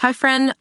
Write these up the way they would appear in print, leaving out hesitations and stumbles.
Hi friend,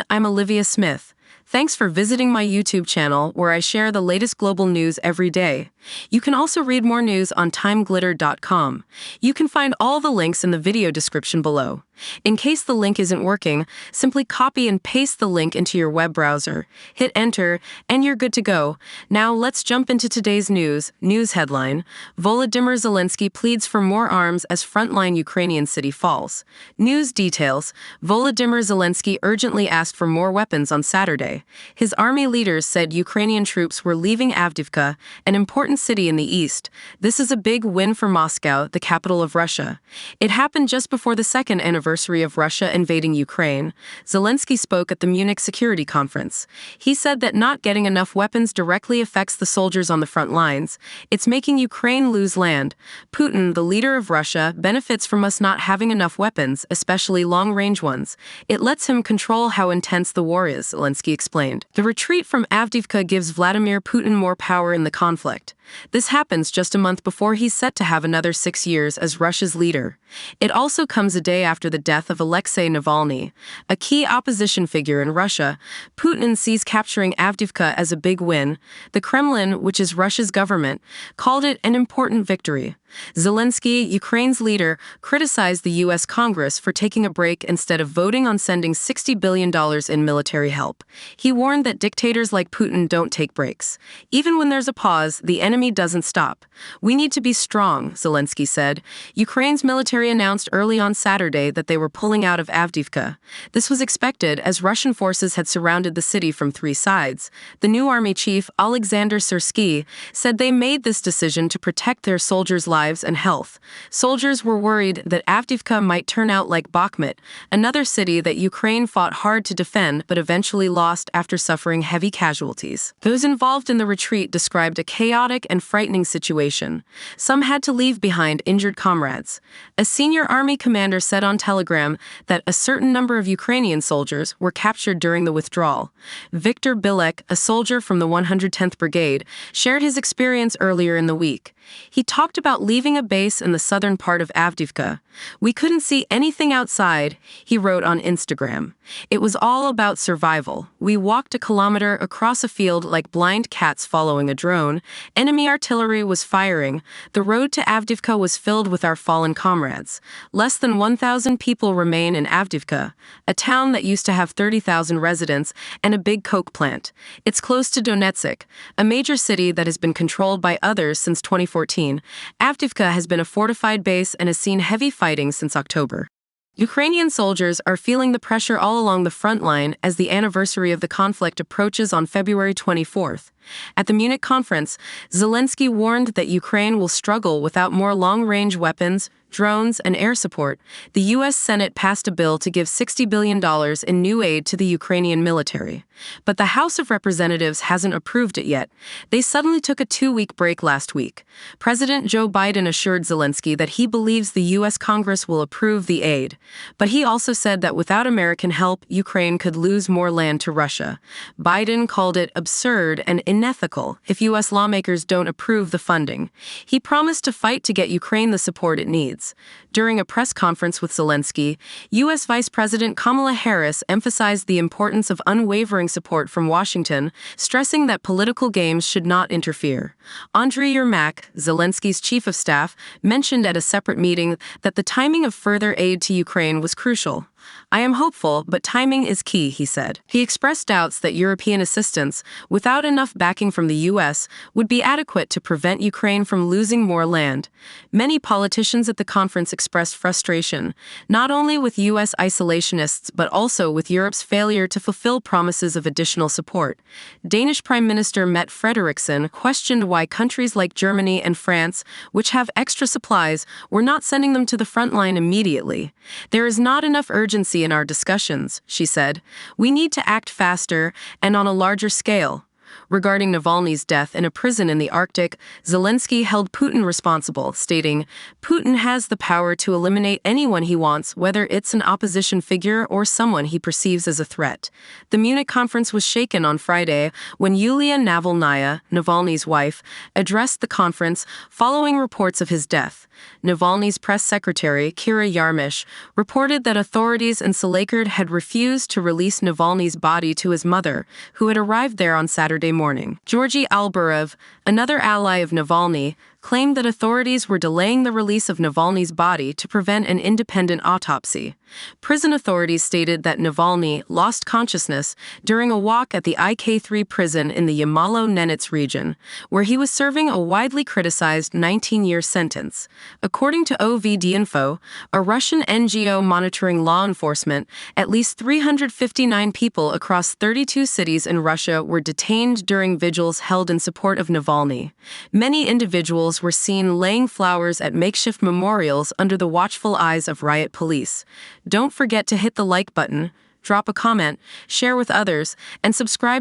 I'm Olivia Smith. Thanks for visiting my YouTube channel where I share the latest global news every day. You can also read more news on TimeGlitter.com. You can find all the links in the video description below. In case the link isn't working, simply copy and paste the link into your web browser, hit enter, and you're good to go. Now let's jump into today's news. News headline: Volodymyr Zelenskiy pleads for more arms as frontline Ukrainian city falls. News details: Volodymyr Zelenskiy urgently asked for more weapons on Saturday. His army leaders said Ukrainian troops were leaving Avdiivka, an important city in the east. This is a big win for Moscow, the capital of Russia. It happened just before the second anniversary of Russia invading Ukraine. Zelensky spoke at the Munich Security Conference. He said that not getting enough weapons directly affects the soldiers on the front lines. It's making Ukraine lose land. Putin, the leader of Russia, benefits from us not having enough weapons, especially long-range ones. It lets him control how intense the war is, Zelensky explained. The retreat from Avdiivka gives Vladimir Putin more power in the conflict. This happens just a month before he's set to have another 6 years as Russia's leader. It also comes a day after the death of Alexei Navalny, a key opposition figure in Russia. Putin sees capturing Avdiivka as a big win. The Kremlin, which is Russia's government, called it an important victory. Zelensky, Ukraine's leader, criticized the U.S. Congress for taking a break instead of voting on sending $60 billion in military help. He warned that dictators like Putin don't take breaks. Even when there's a pause, the enemy doesn't stop. We need to be strong, Zelensky said. Ukraine's military announced early on Saturday that they were pulling out of Avdiivka. This was expected as Russian forces had surrounded the city from 3 sides. The new army chief, Alexander Syrsky, said they made this decision to protect their soldiers' lives and health. Soldiers were worried that Avdiivka might turn out like Bakhmut, another city that Ukraine fought hard to defend but eventually lost after suffering heavy casualties. Those involved in the retreat described a chaotic and frightening situation. Some had to leave behind injured comrades. A senior army commander said on Telegram that a certain number of Ukrainian soldiers were captured during the withdrawal. Viktor Bilek, a soldier from the 110th Brigade, shared his experience earlier in the week. He talked about leaving a base in the southern part of Avdiivka. "We couldn't see anything outside," he wrote on Instagram. "It was all about survival. We walked a kilometer across a field like blind cats following a drone. Enemy artillery was firing. The road to Avdiivka was filled with our fallen comrades. Less than 1,000 people remain in Avdiivka, a town that used to have 30,000 residents and a big coke plant. It's close to Donetsk, a major city that has been controlled by others since 2014. Avdiivka has been a fortified base and has seen heavy fighting since October." Ukrainian soldiers are feeling the pressure all along the front line as the anniversary of the conflict approaches on February 24th. At the Munich conference, Zelensky warned that Ukraine will struggle without more long-range weapons, drones, and air support. The U.S. Senate passed a bill to give $60 billion in new aid to the Ukrainian military. But the House of Representatives hasn't approved it yet. They suddenly took a 2-week break last week. President Joe Biden assured Zelensky that he believes the U.S. Congress will approve the aid. But he also said that without American help, Ukraine could lose more land to Russia. Biden called it absurd and unethical if U.S. lawmakers don't approve the funding. He promised to fight to get Ukraine the support it needs. During a press conference with Zelensky, U.S. Vice President Kamala Harris emphasized the importance of unwavering support from Washington, stressing that political games should not interfere. Andriy Yermak, Zelensky's chief of staff, mentioned at a separate meeting that the timing of further aid to Ukraine was crucial. "I am hopeful, but timing is key," he said. He expressed doubts that European assistance, without enough backing from the U.S., would be adequate to prevent Ukraine from losing more land. Many politicians at the conference expressed frustration, not only with U.S. isolationists but also with Europe's failure to fulfill promises of additional support. Danish Prime Minister Mette Frederiksen questioned why countries like Germany and France, which have extra supplies, were not sending them to the front line immediately. "There is not enough urgency in our discussions," she said. "We need to act faster and on a larger scale." Regarding Navalny's death in a prison in the Arctic, Zelensky held Putin responsible, stating, "Putin has the power to eliminate anyone he wants, whether it's an opposition figure or someone he perceives as a threat." The Munich conference was shaken on Friday when Yulia Navalnaya, Navalny's wife, addressed the conference following reports of his death. Navalny's press secretary, Kira Yarmish, reported that authorities in Salikerd had refused to release Navalny's body to his mother, who had arrived there on Saturday morning. Georgy Albarev, another ally of Navalny, claimed that authorities were delaying the release of Navalny's body to prevent an independent autopsy. Prison authorities stated that Navalny lost consciousness during a walk at the IK3 prison in the Yamalo-Nenets region, where he was serving a widely criticized 19-year sentence. According to OVD-Info, a Russian NGO monitoring law enforcement, at least 359 people across 32 cities in Russia were detained during vigils held in support of Navalny. Many individuals were seen laying flowers at makeshift memorials under the watchful eyes of riot police. Don't forget to hit the like button, drop a comment, share with others, and subscribe